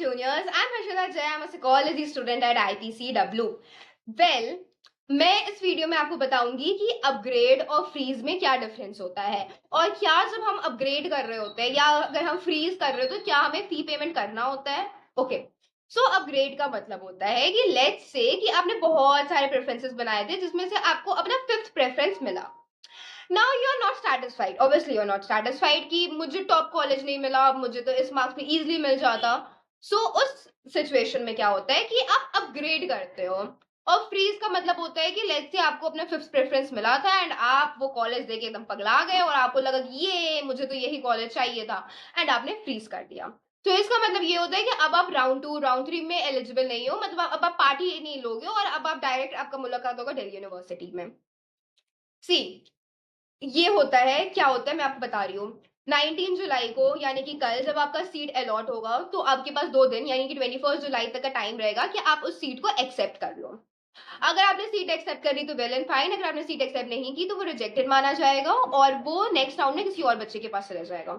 juniors, I'm Harshada Jay. I'm a psychology student at IPCW. Well, मैं इस video में आपको बताऊंगी कि अपग्रेड और फ्रीज में क्या डिफरेंस होता है और क्या जब हम अपग्रेड कर रहे होते हैं या अगर हम फ्रीज कर रहे हो तो क्या हमें फी पेमेंट करना होता है। ओके, सो अपग्रेड का मतलब होता है कि लेट्स से कि आपने बहुत सारे प्रेफरेंसेस बनाए थे जिसमें से आपको अपना फिफ्थ प्रेफरेंस मिला। Now you are not satisfied, obviously you are not satisfied कि मुझे टॉप कॉलेज नहीं मिला, मुझे तो इस मार्क्स में इजीली मिल जाता। उस सिचुएशन में क्या होता है कि आप अपग्रेड करते हो। और फ्रीज का मतलब होता है कि लेट्स से आपको अपना फिफ्थ प्रेफरेंस मिला था एंड आप वो कॉलेज देके एकदम पगला गए और आपको लगा कि ये मुझे तो यही कॉलेज चाहिए था एंड आपने फ्रीज कर दिया। तो इसका मतलब ये होता है कि अब आप राउंड 2 राउंड 3 में एलिजिबल नहीं हो, मतलब अब आप पार्टी नहीं लोगे और अब आप डायरेक्ट आपका मुलाकात होगा दिल्ली यूनिवर्सिटी में। सी, ये होता है, क्या होता है मैं आपको बता रही हूँ। 19 जुलाई को यानी कि कल जब आपका सीट अलॉट होगा तो आपके पास 2 दिन यानी कि 21 जुलाई तक का टाइम रहेगा कि आप उस सीट को एक्सेप्ट कर लो। अगर आपने सीट एक्सेप्ट करी तो वेल एंड फाइन, अगर आपने सीट एक्सेप्ट नहीं की तो वो रिजेक्टेड माना जाएगा और वो नेक्स्ट राउंड में किसी और बच्चे के पास चला जाएगा।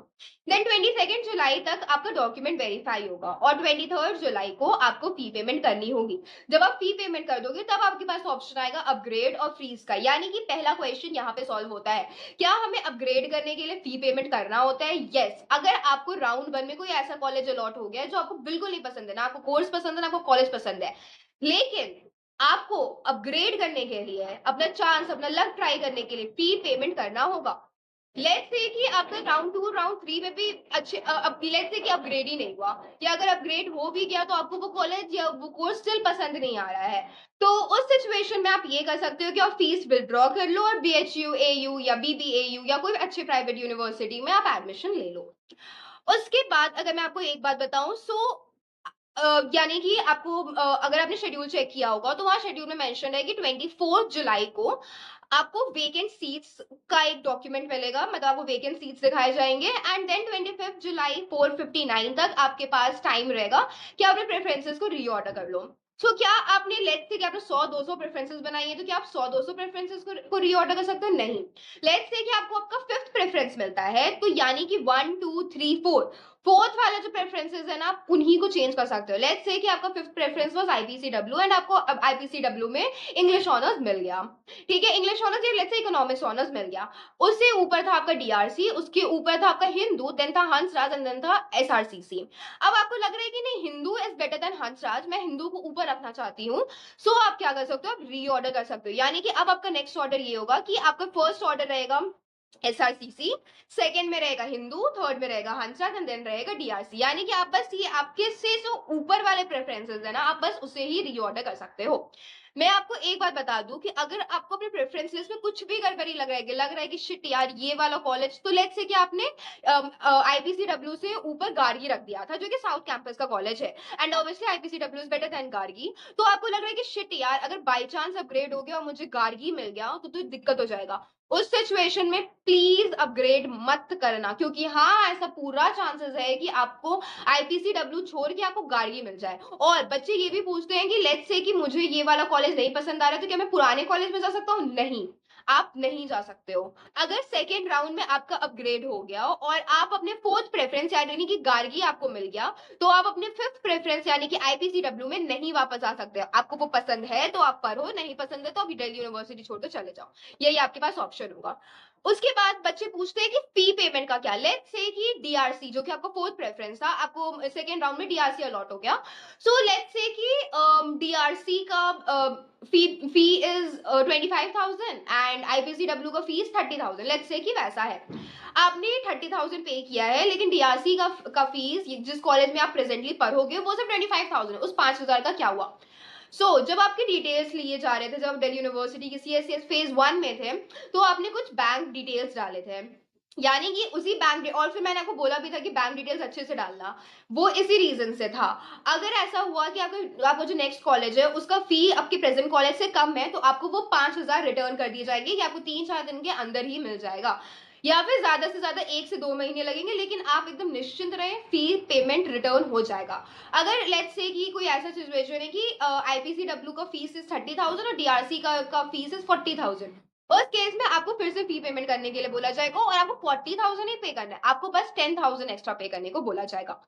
देन 22 जुलाई तक आपका डॉक्यूमेंट वेरीफाई होगा और 23 जुलाई को आपको फी पेमेंट करनी होगी। जब आप फी पेमेंट कर दोगे तब आपके पास ऑप्शन आएगा अपग्रेड और फ्रीज का, यानी कि पहला क्वेश्चन यहाँ पे सॉल्व होता है, क्या हमें अपग्रेड करने के लिए फी पेमेंट करना होता है। यस, अगर आपको राउंड 1 में कोई ऐसा कॉलेज अलॉट हो गया जो आपको बिल्कुल नहीं पसंद है, ना आपको कोर्स पसंद है ना आपको कॉलेज पसंद है, लेकिन आपको अपग्रेड करने के लिए अपना चांस अपना लक ट्राई करने के लिए फी पेमेंट करना होगा। लेट्स से कि आपका राउंड 2 राउंड 3 में भी अच्छे लेट्स से कि अपग्रेड ही नहीं हुआ या अगर अपग्रेड हो भी गया तो आपको वो कॉलेज या वो कोर्स स्टिल पसंद नहीं आ रहा है, तो उस सिचुएशन में आप ये कर सकते हो कि आप फीस विथड्रॉ कर लो और बीएचयू एयू या बीबीएयू या कोई अच्छे प्राइवेट यूनिवर्सिटी में आप एडमिशन ले लो। उसके बाद अगर मैं आपको एक बात बताऊं, यानी कि आपको अगर आपने शेड्यूल चेक किया होगा तो वहां शेड्यूल में मेंशन है कि 24 जुलाई को आपको वेकेंट सीट्स का एक डॉक्यूमेंट मिलेगा, मतलब आपको वेकेंट सीट्स दिखाए जाएंगे एंड देन 25 जुलाई 4:59 तक आपके पास टाइम रहेगा कि आप अपने प्रेफरेंसेस को रीऑर्डर कर लो। क्या आपने लेट्स से कि आपने 100-200 प्रेफरेंसेस बनाई है तो क्या आप 100-200 प्रेफरेंसेस को रीऑर्डर कर सकते हो? नहीं। लेट्स से कि आपको आपका फिफ्थ प्रेफरेंस मिलता है तो यानी कि 1 2 3 4 फोर्थ वाला जो प्रेफरेंसेस है ना आप उन्हीं को चेंज कर सकते हो। लेट्स से कि आपका फिफ्थ प्रेफरेंस वाज आईपीसीडब्ल्यू एंड आपको अब आईपीसीडब्ल्यू में इंग्लिश ऑनर्स मिल गया। ठीक है, इंग्लिश ऑनर्स या लेट्स से इकोनॉमिक्स ऑनर्स मिल गया। उससे ऊपर था आपका डीआरसी, उसके ऊपर था आपका हिंदू, देन था हंसराज एंड देन था एसआरसीसी। अब आपको लग रहा है कि नहीं Hindu is better then Hansraj, मैं हिंदू को ऊपर रखना चाहती हूँ, आप क्या कर सकते हो, आप रीऑर्डर कर सकते हो। यानी कि अब आपका नेक्स्ट ऑर्डर ये होगा कि आपका फर्स्ट ऑर्डर रहेगा एसआरसीसी, सेकंड में रहेगा हिंदू, थर्ड में रहेगा हंसराज एंड देन रहेगा डीआरसी। यानी कि आप बस ये आपके से जो ऊपर वाले प्रेफरेंसेस है ना आप बस उसे ही रीऑर्डर कर सकते हो। मैं आपको एक बात बता दूं कि अगर आपको अपने प्रेफरेंस लिस्ट में कुछ भी गड़बड़ी लग रहा है कि शिट यार ये वाला कॉलेज, तो लेट्स से कि आपने आईपीसीडब्ल्यू से ऊपर गार्गी रख दिया था जो कि साउथ कैंपस का कॉलेज है and obviously IPCW is better than Gargi, तो आपको लग रहा है कि शिट यार अगर बाई चांस अपग्रेड हो गया और मुझे गार्गी मिल गया तो दिक्कत हो जाएगा। उस सिचुएशन में प्लीज अपग्रेड मत करना, क्योंकि हाँ ऐसा पूरा चांसेस है कि आपको आईपीसीडब्ल्यू छोड़ के आपको गार्गी मिल जाए। और बच्चे ये भी पूछते हैं कि लेट्स से कि मुझे ये वाला कॉलेज नहीं पसंद आ रहा है तो क्या मैं पुराने कॉलेज में जा सकता हूँ? नहीं, आप नहीं जा सकते हो। अगर सेकेंड राउंड में आपका अपग्रेड हो गया और आप अपने फोर्थ प्रेफरेंस यानी कि गार्गी आपको मिल गया तो आप अपने फिफ्थ प्रेफरेंस यानी कि आईपीसीडब्ल्यू में नहीं वापस आ सकते। आपको वो पसंद है तो आप पढ़ो, नहीं पसंद है तो अभी दिल्ली यूनिवर्सिटी छोड़ कर चले जाओ, यही आपके पास ऑप्शन होगा। उसके बाद बच्चे पूछते हैं कि फी पेमेंट का क्या। लेट्स से कि डीआरसी जो कि आपका फोर्थ प्रेफरेंस था, आपको सेकेंड राउंड में डीआरसी अलॉट हो गया। लेट्स से कि डीआरसी का फी इज 25,000 एंड आईपीसीडब्ल्यू का फीस 30,000। लेट्स से कि वैसा है, आपने 30,000 पे किया है लेकिन डीआरसी का फीस जिस कॉलेज में आप प्रेजेंटली पढ़ोगे वो सिर्फ 25,000, उस 5,000 का क्या हुआ? जब आपके डिटेल्स लिए जा रहे थे, जब दिल्ली यूनिवर्सिटी के सीएससीएस फेज 1 में थे तो आपने कुछ बैंक डिटेल्स डाले थे, यानी कि उसी बैंक और फिर मैंने आपको बोला भी था कि बैंक डिटेल्स अच्छे से डालना, वो इसी रीजन से था। अगर ऐसा हुआ कि आपको जो नेक्स्ट कॉलेज है उसका फी आपके प्रेजेंट कॉलेज से कम है तो आपको वो 5,000 रिटर्न कर दिए जाएंगे, कि आपको 3-4 दिन के अंदर ही मिल जाएगा, या फिर ज्यादा से ज्यादा 1 से 2 महीने लगेंगे, लेकिन आप एकदम निश्चिंत रहे, फी पेमेंट रिटर्न हो जाएगा। अगर लेट्स से कि कोई ऐसा सिचुएशन है कि आईपीसीडब्ल्यू का फीस इज 30,000 और डीआरसी का फीस इज 40,000, उस केस में आपको फिर से फी पेमेंट करने के लिए बोला जाएगा और आपको 40,000 ही पे करना है, आपको बस 10,000 एक्स्ट्रा पे करने को बोला जाएगा।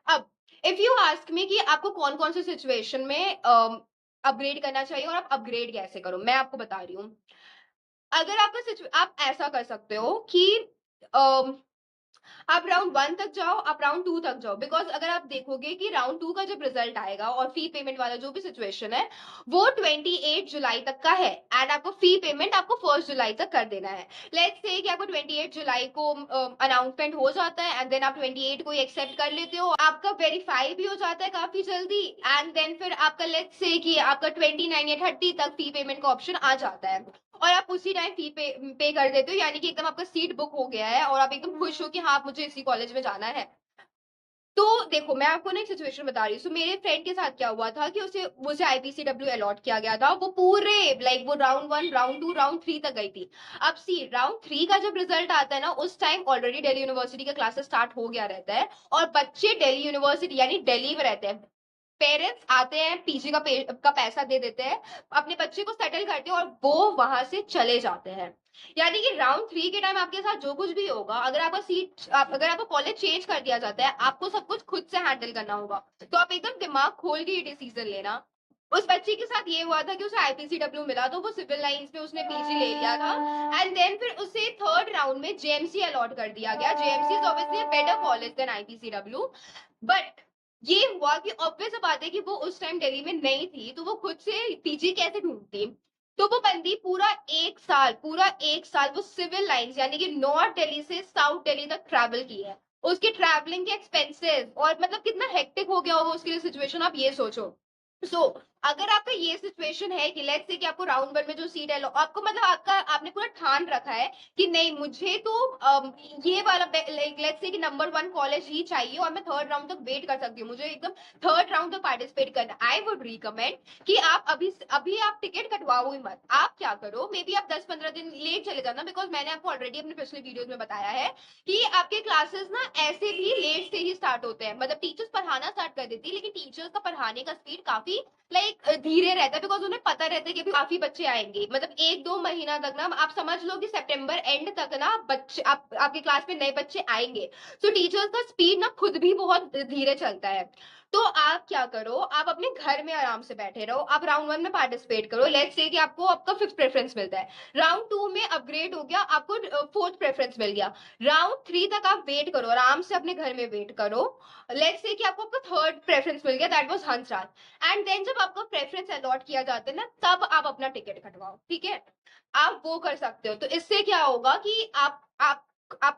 अब इफ यू आस्क मी कि आपको कौन कौन से सिचुएशन में अपग्रेड करना चाहिए और आप अपग्रेड कैसे करो, मैं आपको बता रही हूँ। अगर आप ऐसा कर सकते हो कि आप राउंड 1 तक जाओ, आप राउंड 2 तक जाओ, बिकॉज़ अगर आप देखोगे कि राउंड 2 का जब रिजल्ट आएगा और फी पेमेंट वाला जो भी सिचुएशन है, वो 28 जुलाई तक का है एंड आपको फी पेमेंट आपको 1 जुलाई तक कर देना है। लेट्स से कि आपको 28 जुलाई को अनाउंसमेंट हो जाता है एंड देन आप 28 को ही एक्सेप्ट कर लेते हो, आपका वेरीफाई भी हो जाता है काफी जल्दी एंड देन फिर आपका लेट्स से कि आपका 29 या 30 तक फी पेमेंट का ऑप्शन आ जाता है और आप उसी टाइम फी पे कर देते हो, यानी कि एकदम आपका सीट बुक हो गया है और आप एकदम खुश हो कि हाँ मुझे इसी कॉलेज में जाना है। तो देखो मैं आपको ना एक सिचुएशन बता रही हूँ। सो मेरे फ्रेंड के साथ क्या हुआ था कि उसे आईपीसीडब्ल्यू अलॉट किया गया था। वो पूरे लाइक वो राउंड 1, राउंड 2, राउंड 3 तक गई थी। अब सी राउंड 3 का जब रिजल्ट आता है ना, उस टाइम ऑलरेडी दिल्ली यूनिवर्सिटी का क्लासेस स्टार्ट हो गया रहता है और बच्चे दिल्ली यूनिवर्सिटी यानी दिल्ली में रहते हैं। पेरेंट्स आते हैं, पीजी का पैसा दे देते हैं, अपने बच्चे को सेटल करते हैं और वो वहां से चले जाते हैं। यानी कि राउंड 3 के टाइम आपके साथ जो कुछ भी होगा, अगर आपका कॉलेज चेंज कर दिया जाता है, आपको सब कुछ खुद से हैंडल करना होगा। तो आप एकदम दिमाग खोल के ये डिसीजन लेना। उस बच्चे के साथ ये हुआ था कि उसे आईपीसीडब्ल्यू मिला, तो वो सिविल लाइंस में उसने पीजी ले लिया था एंड देन फिर उसे थर्ड राउंड में जेएमसी अलॉट कर दिया गया। JMC is obviously better college than IPCW, but ये हुआ कि ऑब्वियस बात है कि वो उस टाइम दिल्ली में नहीं थी, तो वो खुद से पीजी कैसे ढूंढती। तो वो बंदी पूरा एक साल वो सिविल लाइंस यानी कि नॉर्थ दिल्ली से साउथ दिल्ली तक ट्रैवल की है। उसके ट्रैवलिंग के एक्सपेंसेस और मतलब कितना हेक्टिक हो गया होगा उसके लिए सिचुएशन, आप ये सोचो। अगर आपका ये सिचुएशन है कि लेट्स से कि आपको राउंड 1 में जो सीट है, आपको मतलब आपने पूरा ठान रखा है कि नहीं मुझे तो ये वाला लेट्स से कि नंबर 1 कॉलेज ही चाहिए और मैं थर्ड राउंड तक वेट कर सकती हूँ, मुझे एकदम थर्ड राउंड तक पार्टिसिपेट करना। आई वुड रिकमेंड कि आप अभी अभी आप टिकट कटवाओ ही मत। आप क्या करो, मे बी आप 10-15 दिन लेट चले जाना, बिकॉज मैंने आपको ऑलरेडी अपने पिछले वीडियोस में बताया है कि आपके क्लासेस ना ऐसे भी लेट से ही स्टार्ट होते हैं। मतलब टीचर्स पढ़ाना स्टार्ट कर देती है, लेकिन टीचर्स का पढ़ाने का स्पीड काफी धीरे रहता है, बिकॉज उन्हें पता रहता है कि अभी काफी बच्चे आएंगे। मतलब 1-2 महीना तक ना आप समझ लो कि सितंबर एंड तक ना बच्चे आपके क्लास में नए बच्चे आएंगे। तो टीचर्स का स्पीड ना खुद भी बहुत धीरे चलता है। तो आप क्या करो, आप अपने घर में आराम से बैठे रहो, आप राउंड 1 में पार्टिसिपेट करो। लेट्स से कि आपको आपका 5th प्रेफरेंस मिलता है, राउंड 2 में अपग्रेड हो गया, आपको 4th प्रेफरेंस मिल गया, राउंड 3 तक आप वेट करो, आराम से अपने घर में वेट करो। लेट्स से कि आपको आपका 3rd प्रेफरेंस मिल गया, that was Hansraj. And then जब आपको प्रेफरेंस अलॉट किया जाता है ना, तब आप अपना टिकट कटवाओ, ठीक है। आप वो कर सकते हो। तो इससे क्या होगा कि आप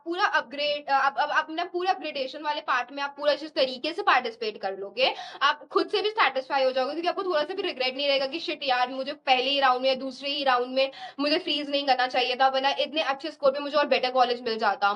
पूरा अपग्रेड आप अपना पूरा अपग्रेडेशन वाले पार्ट में आप पूरा जिस तरीके से पार्टिसिपेट कर लोगे, आप खुद से भी सेटिस्फाई हो जाओगे, क्योंकि आपको थोड़ा सा भी रिग्रेट नहीं रहेगा कि शिट यार मुझे पहले ही राउंड में या दूसरे ही राउंड में मुझे फ्रीज नहीं करना चाहिए था, वरना इतने अच्छे स्कोर पे मुझे और बेटर कॉलेज मिल जाता।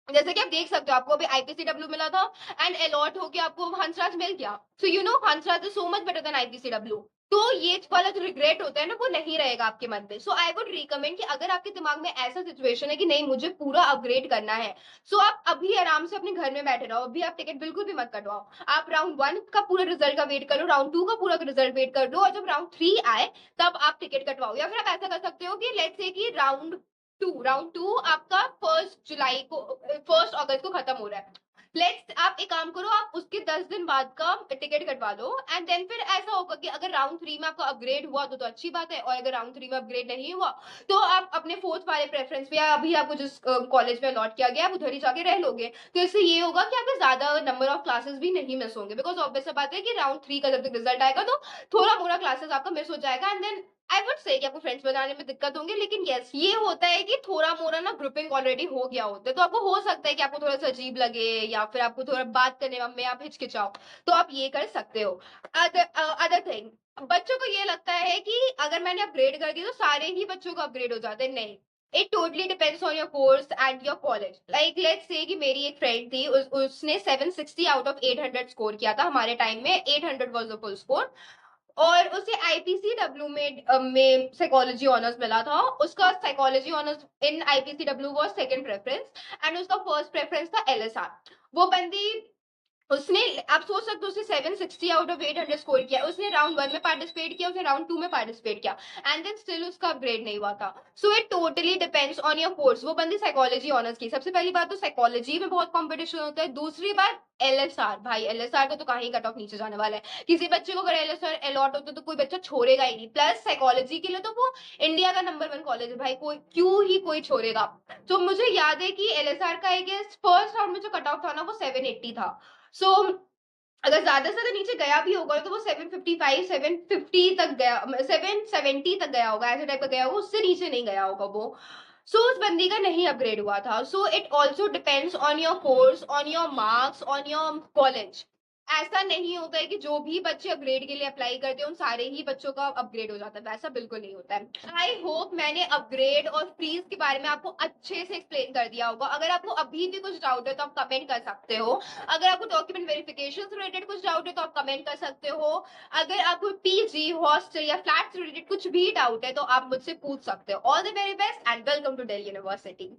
जैसे कि आप देख सकते हो, आपको अभी आईपीसीडब्ल्यू मिला था एंड अलॉट होके आपको हंसराज मिल गया। So you know Hansraj is so much better than IPCW. तो ये वाला जो रिग्रेट होता है ना, वो नहीं रहेगा आपके मन में। सो आई वुड रिकमेंड कि अगर आपके दिमाग में ऐसा सिचुएशन है कि नहीं मुझे पूरा अपग्रेड करना है, सो आप अभी आराम से अपने घर में बैठे रहो, अभी आप टिकट बिल्कुल भी मत कटवाओ। आप राउंड 1 का पूरा रिजल्ट का वेट करो, राउंड 2 का पूरा रिजल्ट वेट कर लो, और जब राउंड 3 आए तब आप टिकट कटवाओ। या फिर आप ऐसा कर सकते हो कि लेट्स से कि राउंड 2 आपका 1 अगस्त को खत्म हो रहा है। लेट्स आप एक काम करो, आप उसके 10 दिन बाद का टिकट कटवा लो एंड देन फिर ऐसा होगा कि अगर राउंड 3 में आपका अपग्रेड हुआ तो अच्छी बात है, और अगर राउंड 3 में अपग्रेड नहीं हुआ तो आप अपने 4th वाले प्रेफरेंस पे या अभी आपको जिस कॉलेज में अलॉट किया गया आप उधर ही जाके रह लोगे। तो इससे ये होगा कि आपके ज्यादा नंबर ऑफ क्लासेस भी नहीं मिस होंगे, बिकॉज ऑब्वियस बात है कि राउंड 3 का जब तक रिजल्ट आएगा तो थोड़ा मोड़ा क्लासेस आपका मिस हो जाएगा and then I would say कि आपको फ्रेंड्स बनाने में दिक्कत होंगे। लेकिन यस ये होता है कि थोड़ा मोड़ा ना ग्रुपिंग ऑलरेडी हो गया होता है, तो आपको हो सकता है कि आपको थोड़ा सा अजीब लगे या फिर आपको थोड़ा बात करने में आप हिचकिचाओ, तो आप ये कर सकते हो। अदर थिंग, बच्चों को ये लगता है कि अगर मैंने अपग्रेड कर दिया तो सारे ही बच्चों को अपग्रेड हो जाते हैं। नहीं, it totally depends on your course and your college. Like let's say कि मेरी एक फ्रेंड थी, उसने 760 आउट ऑफ 800 स्कोर किया था। हमारे टाइम में 800 वाज द फुल स्कोर, और उसे आईपीसीडब्ल्यू में साइकोलॉजी ऑनर्स मिला था। उसका psychology honours in IPCW was second preference and उसका फर्स्ट प्रेफरेंस था एलएसआर। वो बंदी उसने, आप सोच सकते हो, उसने 760 आउट ऑफ 800 स्कोर किया, उसने राउंड 1 में पार्टिसिपेट किया, उसने राउंड 2 में पार्टिसिपेट किया, एंड देन स्टिल उसका अपग्रेड नहीं हुआ था। So it totally depends on your course. वो बंदी साइकोलॉजी ऑनर्स की, सबसे पहली बात तो साइकोलॉजी में बहुत कंपटीशन होता है, दूसरी बात एलएसआर, भाई एलएसआर का तो कहीं कट ऑफ नीचे जाने वाला है। किसी बच्चे को अगर एलएसआर अलॉट होता तो कोई बच्चा छोड़ेगा ही नहीं। प्लस साइकोलॉजी के लिए तो वो इंडिया का नंबर 1 कॉलेज है भाई, कोई क्यों ही कोई छोड़ेगा। तो मुझे याद है कि एलएसआर का आई गेस फर्स्ट राउंड में जो कट ऑफ था ना वो 780 था। सो अगर ज्यादा से ज्यादा नीचे गया भी होगा तो वो 755 750 तक गया, 770 तक गया होगा, ऐसे टाइप का गया होगा, उससे नीचे नहीं गया होगा वो। सो उस बंदी का नहीं अपग्रेड हुआ था। So it also depends on your course, on your marks, on your college. ऐसा नहीं होता है कि जो भी बच्चे अपग्रेड के लिए अप्लाई करते हैं उन सारे ही बच्चों का अपग्रेड हो जाता है, वैसा बिल्कुल नहीं होता है। आई होप मैंने अपग्रेड और फ्रीज के बारे में आपको अच्छे से एक्सप्लेन कर दिया होगा। अगर आपको अभी भी कुछ डाउट है तो आप कमेंट कर सकते हो। अगर आपको डॉक्यूमेंट वेरिफिकेशन से रिलेटेड कुछ डाउट है तो आप कमेंट कर सकते हो। अगर आपको पीजी, हॉस्टल या फ्लैट से रिलेटेड कुछ भी डाउट है तो आप मुझसे पूछ सकते हो। All the very best and welcome to Delhi university.